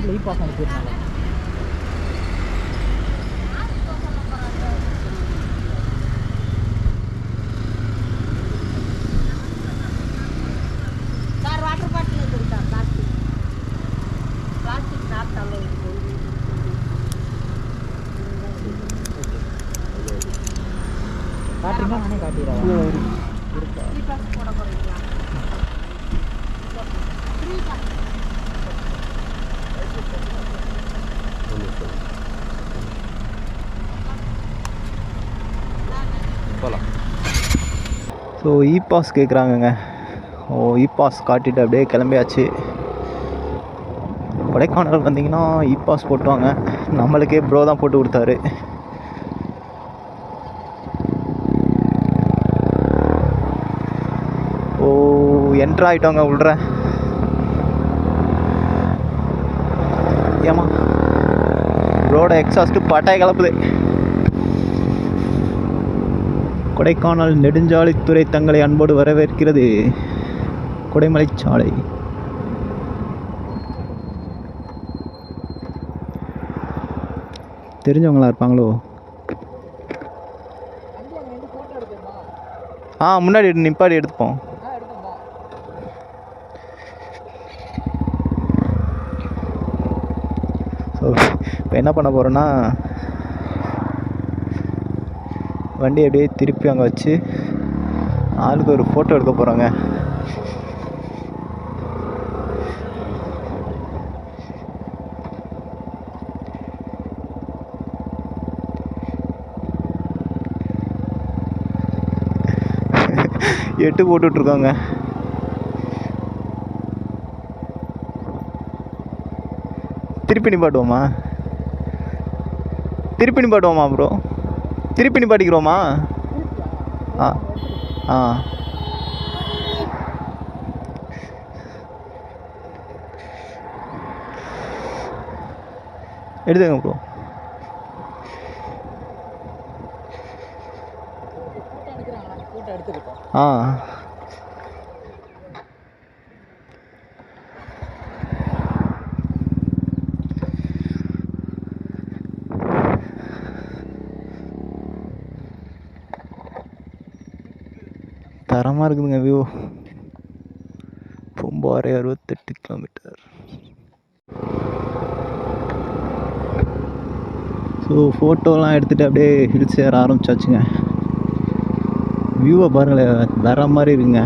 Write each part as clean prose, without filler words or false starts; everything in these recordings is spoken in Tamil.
ஏர்போர்ட்டில் பாஸ் அனுப்பிடுறாங்க. காட்டுறீங்களா? நானே காட்டிடுறேன். So e pass கேட்குறாங்கங்க. E pass காட்டிட்டு அப்படியே கிளம்பியாச்சு. கொடைக்கானல் வந்தீங்கன்னா இ பாஸ் போட்டுவாங்க. நம்மளுக்கே ப்ரோ தான் போட்டு கொடுத்தாரு. என்ட்ரு ஆகிட்டோங்க உள்ற. ஏமா ரோட எக்ஸாஸ்ட்டு பட்டாய் கலப்புது. கொடைக்கானல் நெடுஞ்சாலைத்துறை தங்களை அன்போடு வரவேற்கிறது. கொடைமலைச்சாலை. தெரிஞ்சவங்களா இருப்பாங்களோ? முன்னாடி நிப்பாடி எடுத்துப்போம். ஸோ இப்போ என்ன பண்ண போகிறோன்னா, வண்டி அப்படியே திருப்பி அங்கே வச்சு ஆளுக்கு ஒரு ஃபோட்டோ எடுக்க போகிறோங்க. எட்டு போட்டுட்ருக்கோங்க. திருப்பி நிப்பாட்டுவோமா? திருப்பி நிப்பாட்டுவோமா ப்ரோ? திருப்பி நிப்பாட்டிக்கிறோமா? எடுத்துங்க ப்ரோ. தரமாக இருக்குதுங்க வியூ. பூம்பாறை 68 கிலோமீட்டர். ஸோ ஃபோட்டோலாம் எடுத்துகிட்டு அப்படியே ஹில்ஸ் ஏற ஆரம்பிச்சாச்சுங்க. வியூவை பாருங்களேன், வேற மாதிரி இருக்குங்க.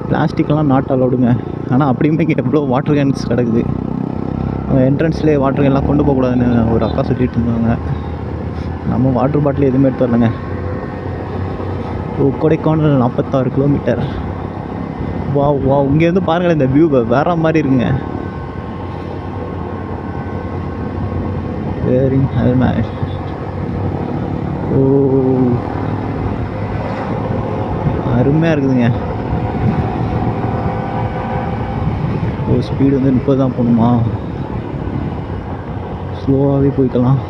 பிளாஸ்டிக்லாம் நாட் அலோடுங்க. ஆனால் அப்படியுமே இங்கே எவ்வளோ வாட்டர் கேன்ஸ் கிடக்குது. என்ட்ரன்ஸ்லேயே வாட்டர் கேன்லாம் கொண்டு போகக்கூடாதுன்னு ஒரு அக்கா சொல்லிட்டு இருந்தாங்க. நம்ம வாட்டர் பாட்டில் எதுவுமே எடுத்து வரலங்க. கொடைக்கானல் 46 கிலோமீட்டர். வா இங்கேருந்து பாருங்களேன், இந்த வியூவை வேற மாதிரி இருக்குங்க. Wearing helmet. அருமையாக இருக்குதுங்க. ஸ்பீடு வந்து 30 தான் போகணுமா? ஸ்லோவாகவே போய்க்கலாம்.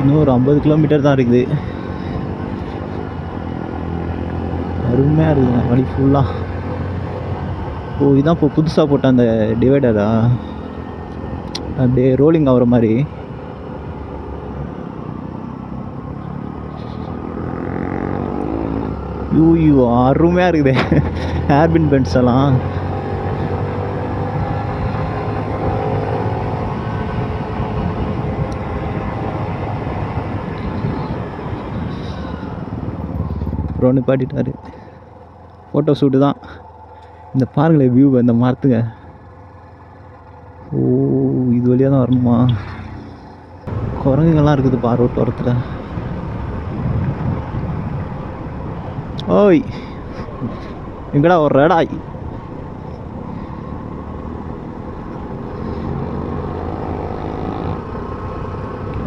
இன்னும் ஒரு 50 கிலோமீட்டர் தான் இருக்குது. அருமையாக இருக்குதுங்க வழி ஃபுல்லாக. இதான் இப்போ புதுசாக போட்ட அந்த டிவைடரா? அப்படியே ரோலிங் ஆகிற மாதிரி. அருமையாக இருக்குது. ஹேர்பின் பென்ஸ் எல்லாம் ப்ரோ நிப்பாட்டிட்டாரு. ஃபோட்டோ ஷூட்டு தான். இந்த பாருங்களேன் வியூ, இந்த மரத்துங்க. இது வழியாக தான் வரணுமா? குரங்குங்கள்லாம் இருக்குது ரோட்டு ஓரத்தில். ஓய் எங்கடா ஒரு ரடாய்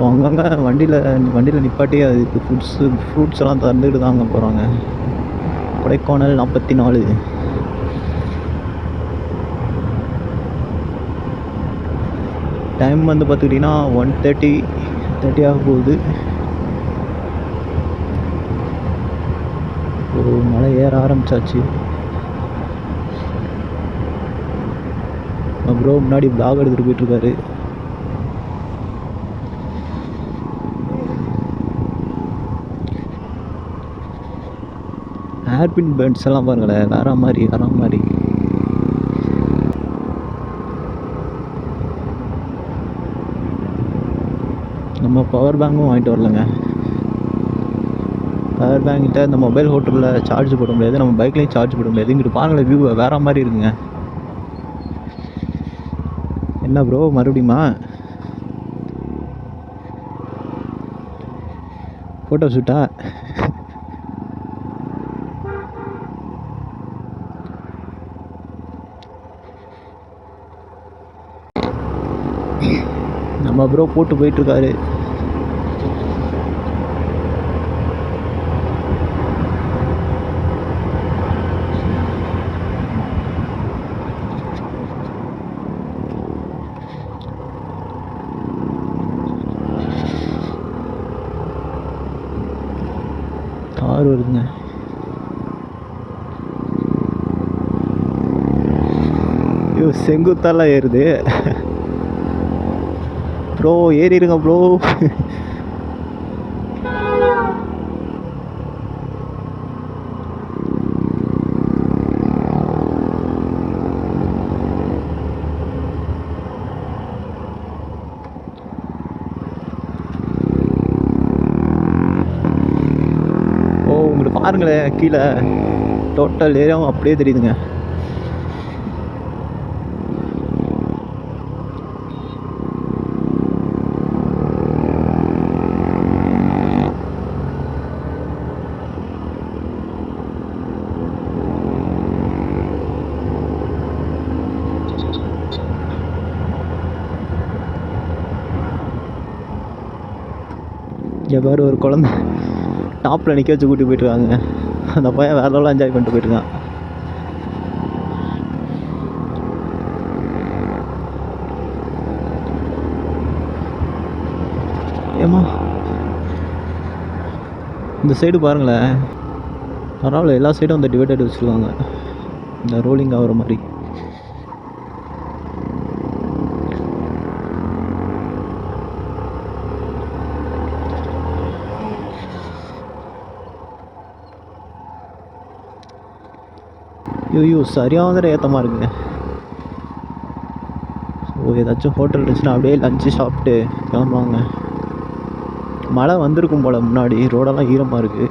அங்கங்கே வண்டியில் நிப்பாட்டி அதுக்கு ஃப்ரூட்ஸ் எல்லாம் தந்துட்டு தாங்க போகிறாங்க. கொடைக்கானல் 44. டைம் வந்து பார்த்துக்கிட்டிங்கன்னா 1:30 ஆக போகுது. ஒரு மலை ஏற ஆரம்பிச்சாச்சு. ப்ரோ முன்னாடி பிளாக் எடுத்துகிட்டு போயிட்டுருக்காரு. ஹேர்பின் பேர்ட்ஸ் எல்லாம் பாருங்களேன், வேற மாதிரி. நம்ம பவர் பேங்க்கும் வாங்கிட்டு வரலங்க. பவர் பேங்கிட்ட இந்த மொபைல் ஹோட்டலில் சார்ஜ் போட முடியாது, நம்ம பைக்லேயும் சார்ஜ் போட முடியாது. இங்கிட்டு பாருங்களேன், வியூ வேற மாதிரி இருக்குங்க. என்ன ப்ரோ மறுபடியுமா ஃபோட்டோ ஷூட்டா? நம்ம ப்ரோ போட்டு போயிட்டுருக்காரு. கார் வருதுங்க. ஐயோ செங்குத்தாலாம் ஏறுது. ப்ரோ ஏறிடுங்க ப்ரோ. உங்களுக்கு பாருங்களேன், கீழே டோட்டல் ஏரியாவும் அப்படியே தெரியுதுங்க. இங்கே பாரு, ஒரு குழந்தை டாப்பில் நிற்க வச்சு கூட்டி போயிட்டுருக்காங்க. அந்த பையன் வேற லெவலில் என்ஜாய் பண்ணிட்டு போயிட்டுருக்கான். ஏமா இந்த சைடு பாருங்களேன், பரவாயில்ல, எல்லா சைடும் அந்த டிவைடட் வச்சுருக்காங்க, இந்த ரோலிங் ஆகிற மாதிரி. ஐயோ சரியான ஏற்றமாக இருக்குங்க. ஸோ ஏதாச்சும் ஹோட்டல் இருந்துச்சுன்னா அப்படியே லஞ்சு சாப்பிட்டு கிளம்புவாங்க. மழை வந்திருக்கும் போல், முன்னாடி ரோடெல்லாம் ஈரமாக இருக்குது.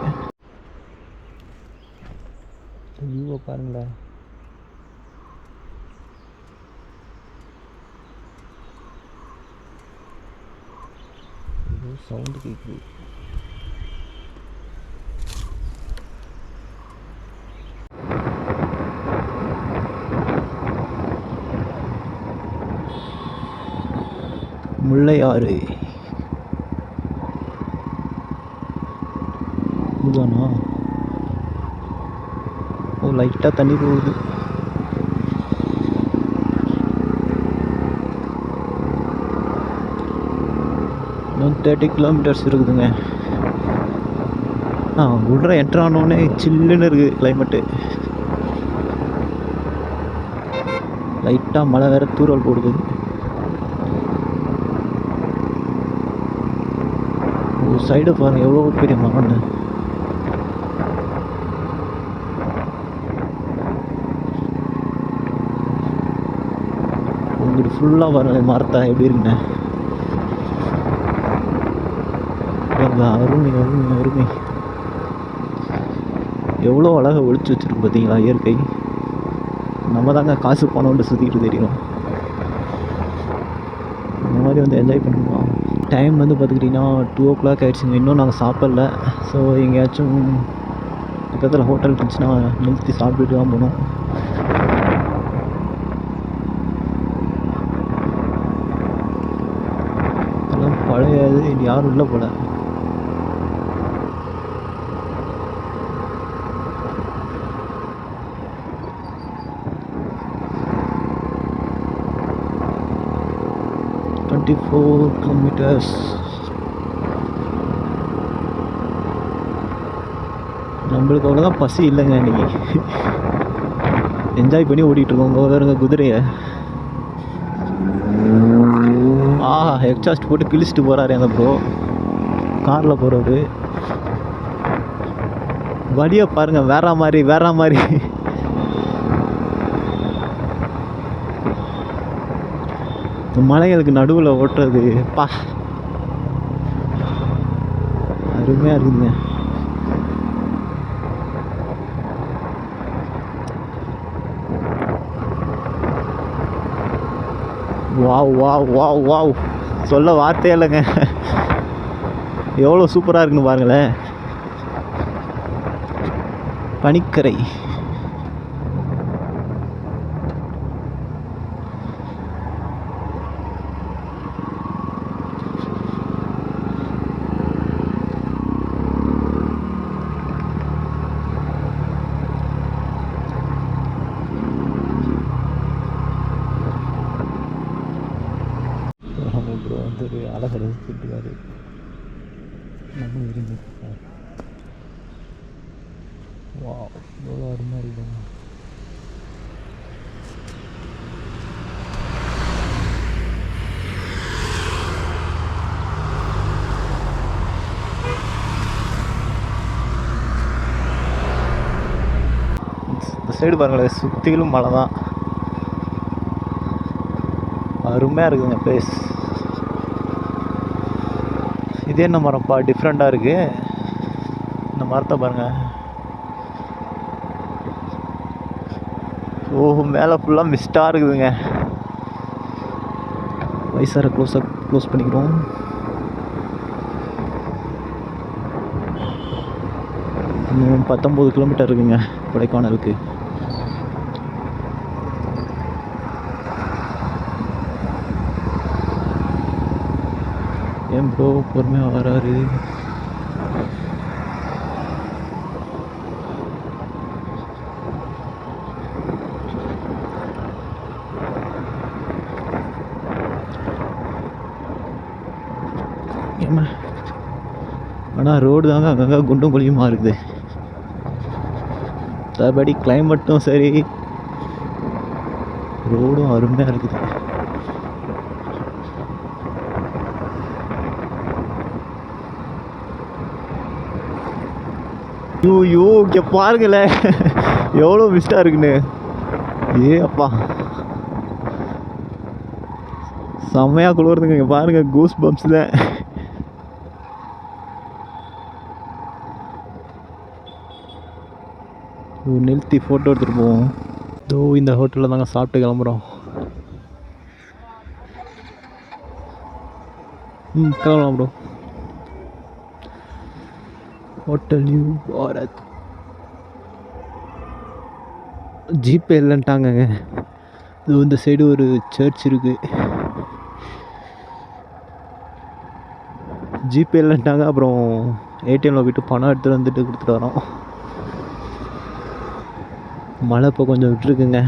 வியூவை பாருங்களேன். சவுண்டு கேட்குது. முல்லையாறு இதுதானா? ஓ லைட்டாக தண்ணி போகுது. இன்னும் 30 கிலோமீட்டர்ஸ் இருக்குதுங்க. உள்ள என்ட்ரு ஆனோடனே சில்லுன்னு இருக்குது கிளைமேட்டு. லைட்டாக மழை வேறு தூறல் போடுது. ஒரு சைடு பாருங்கள், எவ்வளோ பெரிய மரம். உங்களுக்கு ஃபுல்லாக பாருங்கள் மரத்தை எப்படி இருக்குண்ணே. அருமை அருமை அருமை. எவ்வளோ அழகாக ஒழிச்சு வச்சுருக்கு பார்த்தீங்களா இயற்கை. நம்ம தாங்க காசு பணம்னு சுற்றிக்கிட்டு தெரியும். இந்த மாதிரி வந்து என்ஜாய் பண்ணுவோம். டைம் வந்து பார்த்துக்கிட்டிங்கன்னா 2 o'clock ஆகிடுச்சுங்க. இன்னும் நாங்கள் சாப்பிடல. ஸோ எங்கேயாச்சும் பக்கத்தில் ஹோட்டல் இருந்துச்சுன்னா நிறுத்தி சாப்பிட்டுட்டு தான் போகணும். இதெல்லாம் பழையது, இது யாரும் இல்லை போல. kilometers. நம்மளுக்கு அவ்வளோதான் பசி இல்லைங்க. இன்னைக்கு என்ஜாய் பண்ணி ஓடிட்டுருக்கோம். உங்கள் வேறுங்க குதிரையை எக்ஸாஸ்ட் போட்டு கிழிச்சிட்டு போகிறாரு அந்த ப்ரோ, காரில் போகிறவர். வழியை பாருங்கள், வேற மாதிரி. மலைகளுக்கு நடுவில் ஓட்டுறது அருமையாக இருக்குதுங்க. வாவ் சொல்ல வார்த்தையே இல்லைங்க. எவ்வளோ சூப்பராக இருக்குன்னு பாருங்களேன். பனிக்கரை. ப்ரோ வந்து ஒரு அழகரை கூட்டுவார். நம்ம விரும்பி எவ்வளோ அருமையாக இருக்குங்க. இந்த சைடு பாருங்களேன், சுற்றிலும் மலை தான். அருமையாக இருக்குதுங்க பிளேஸ். இது என்ன மரம்ப்பா, டிஃப்ரெண்ட்டாக இருக்குது. இந்த மரத்தை பாருங்கள். மேலே ஃபுல்லாக மிஸ்டாக இருக்குதுங்க. வைசாரை க்ளோஸ் பண்ணிக்கிறோம். இன்னும் 19 கிலோமீட்டர் இருக்குங்க கொடைக்கானலுக்கு. ஏன் ப்ரோ பொறுமையாக வராரு? ஏமா ஆனால் ரோடு தாங்க அங்கங்கே குண்டும் குழியுமா இருக்குது. மற்றபடி கிளைமேட்டும் சரி, ரோடும் அருமையாக இருக்குது. இங்கே பாருங்களேன் எவ்வளோ மிஸ்டாக இருக்குன்னு. அப்பா செம்மையாக குளிருதுங்க. இங்கே பாருங்கள், கூஸ் பம்ப்ஸ் தான். நிறுத்தி ஃபோட்டோ எடுத்துகிட்டு போவோம். இந்த ஹோட்டலில் தாங்க சாப்பிட்டு கிளம்புறோம். கிளம்பலாம் bro. Hotel new Bharat. GPay இல்லைன்ட்டாங்கங்க. இந்த சைடு ஒரு சர்ச் இருக்குது. ஜிபே இல்லைன்ட்டாங்க. அப்புறம் ஏடிஎம்மில் போய்ட்டு பணம் எடுத்துகிட்டு வந்துட்டு கொடுத்துட்டு வரோம். மழை இப்போ கொஞ்சம் விட்டுருக்குங்க.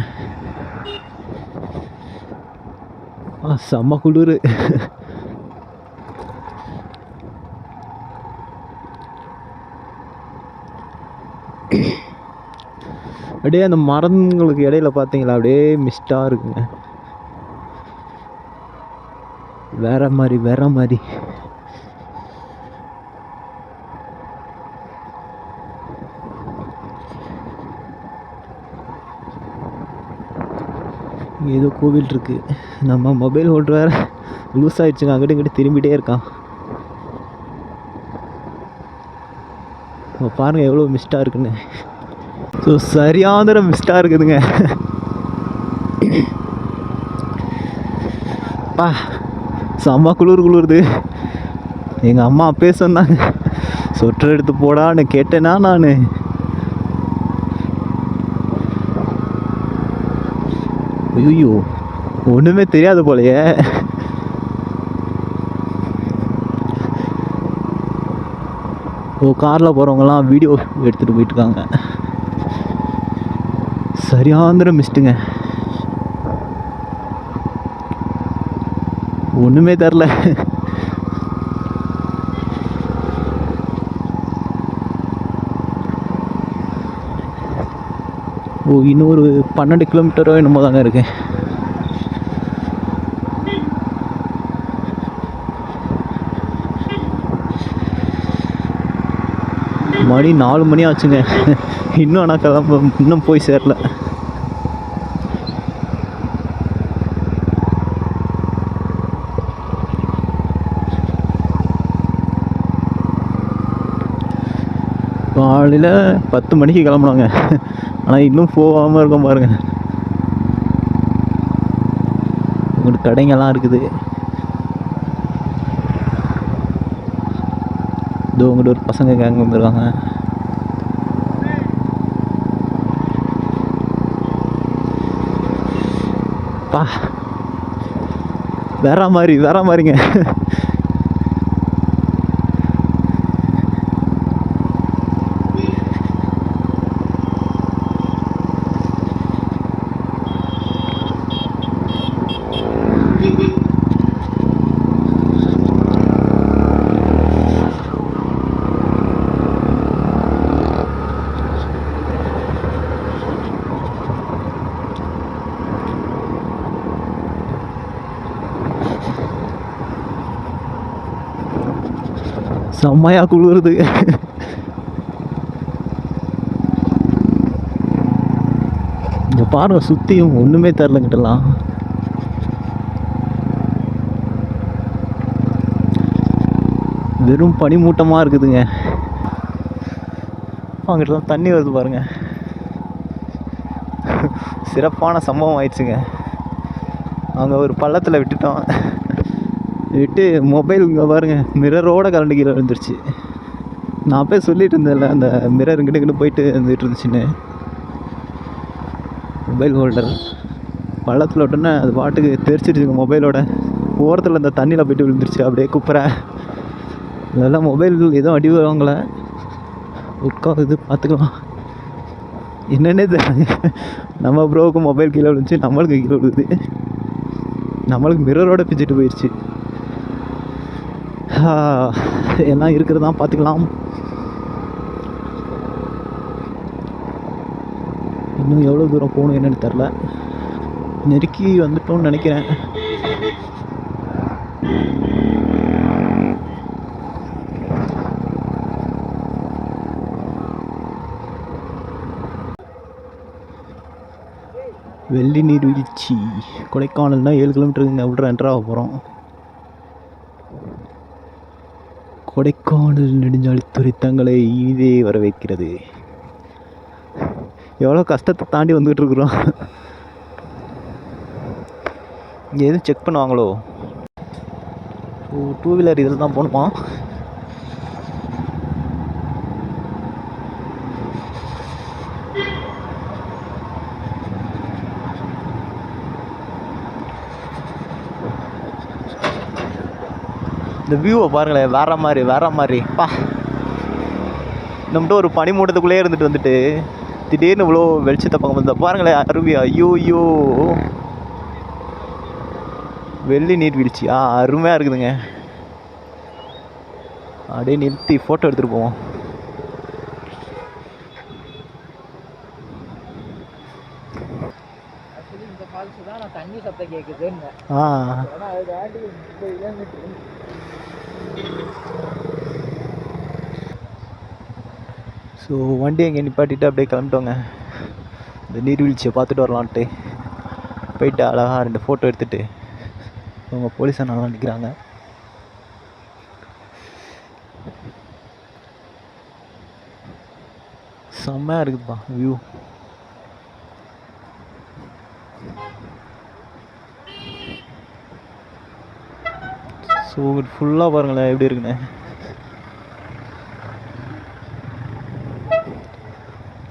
செம்ம குளிர். அப்படியே அந்த மரங்களுக்கு இடையில பார்த்தீங்களா, அப்படியே மிஸ்டாக இருக்குங்க. வேற மாதிரி. ஏதோ கோவில் இருக்கு. நம்ம மொபைல் ஹோல்டர் வேற லூஸ் ஆயிடுச்சுங்க. அங்கிட்ட இங்கிட்ட திரும்பிட்டே இருக்கான். பாருங்க எவ்வளோ மிஸ்டாக இருக்குன்னு. ஸோ சரியான மிஸ்டாக இருக்குதுங்க. செம்ம குளிருது. எங்கள் அம்மா அப்பயே சொன்னாங்க, சொட்டர் எடுத்து போடான்னு கேட்டேன்னா நான் ஐயோ ஒன்றுமே தெரியாது போலையே. ஓ காரில் போகிறவங்கலாம் வீடியோ எடுத்துகிட்டு போயிட்டுருக்காங்க. சரியாந்திர மிஸ்ட்டுங்க, ஒன்றுமே தெரில. ஓ இன்னொரு 12 கிலோமீட்டரோ என்னமோ தாங்க இருக்கு. மணி 4 மணி ஆச்சுங்க. இன்னும் ஆனால் கிளம்ப இன்னும் போய் சேரல. காலையில் 10 மணிக்கு கிளம்புனாங்க, ஆனால் இன்னும் போகாமல் இருக்கோம் பாருங்க. உங்களுக்கு கடைங்கெல்லாம் இருக்குது. இதோ உங்கள்கிட்ட ஒரு பசங்க கேங்க வந்துருக்காங்க. பா வேற மாதிரிங்க. செம்மையா குளிருது. இங்க பாருங்க, சுத்தியும் ஒண்ணுமே தெரிலங்கிட்டலாம். வெறும் பனிமூட்டமா இருக்குதுங்க. அங்கிட்டலாம் தண்ணி வருது பாருங்க. சிறப்பான சம்பவம் ஆயிடுச்சுங்க. அங்கே ஒரு பள்ளத்தில் விட்டுட்டோம். விட்டு மொபைல் இங்கே பாருங்க மிரரோட கரண்டு கீழே விழுந்துருச்சு. நான் போய் சொல்லிட்டு இருந்தேன்ல, அந்த மிரர் இங்கிட்டு போயிட்டு வந்துட்டு இருந்துச்சுன்னு. மொபைல் ஹோல்டர் பள்ளத்தில் விட்டோன்னே அது பாட்டுக்கு தெரிச்சிருச்சுங்க. மொபைலோட ஓரத்தில் அந்த தண்ணியில் போய்ட்டு விழுந்துருச்சு. அப்படியே குப்புற இதெல்லாம் மொபைல் எதுவும் அடி வருவாங்களே, உட்காந்து பார்த்துக்கலாம். என்னென்னே தெரியாங்க. நம்ம ப்ரோவுக்கு மொபைல் கீழே விழுந்துச்சு, நம்மளுக்கு கீழே விழுது. நம்மளுக்கு மிரரோட பிச்சுட்டு போயிடுச்சு. எல்லாம் இருக்கிறதா பார்த்துக்கலாம். இன்னும் எவ்வளோ தூரம் போகணும் என்னன்னு தெரில. நெருக்கி வந்துட்டோம்னு நினைக்கிறேன். வெள்ளி நீர்வீழ்ச்சி கொடைக்கானல்னா 7 கிலோமீட்டருங்க. விட்ற என்ட்ராக போகிறோம். கொடைக்கானல் நெடுஞ்சாலைத்துறை தங்களை இதே வரவேற்கிறது. எவ்வளோ கஷ்டத்தை தாண்டி வந்துகிட்டு இருக்கிறோம். இங்கே எதுவும் செக் பண்ணுவாங்களோ? டூ வீலர் இதில் தான் போகணுமா? இந்த வியூவை பாருங்களேன், வேற மாதிரி பா. நம்மகிட்ட ஒரு பனிமூட்டத்துக்குள்ளே வந்துட்டு திடீர்னு இவ்வளோ வெளிச்சத்தை பார்க்க முடியாது. பாருங்களேன் அருவி. ஐயோ வெள்ளி நீர்வீழ்ச்சி அருமையாக இருக்குதுங்க. அப்படியே நிறுத்தி ஃபோட்டோ எடுத்துகிட்டு போவோம். தண்ணி சத்தம் கேட்குதுன்னு. ஸோ வண்டி எங்கே நிப்பாட்டிட்டு அப்படியே கிளம்பிட்டோங்க. இந்த நீர்வீழ்ச்சியை பார்த்துட்டு வரலான்ட்டு போயிட்டு அழகாக 2 ஃபோட்டோ எடுத்துகிட்டு அவங்க போலீஸாக நல்லா நிற்கிறாங்க. செம்மையாக இருக்குதுப்பா வியூ. ஸோ ஃபுல்லாக பாருங்களேன் எப்படி இருக்குன்னு.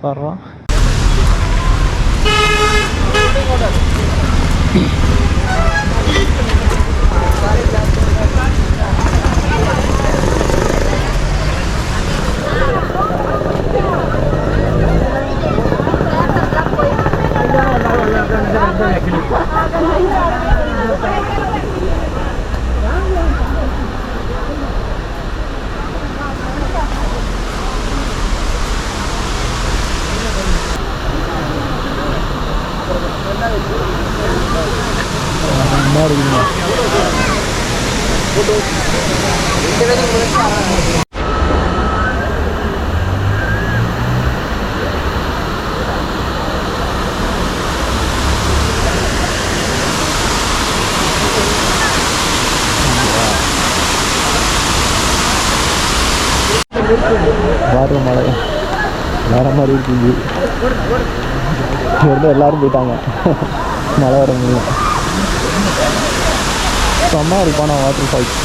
பாருவா என்ன இருக்குதுங்க பாரு மழை வேற மாதிரி இருக்குது. இருந்து எல்லாரும் போயிட்டாங்க மழை வர முடியும். செம்ம இருப்பானா வாட்டர் ஃபால்ஸ்.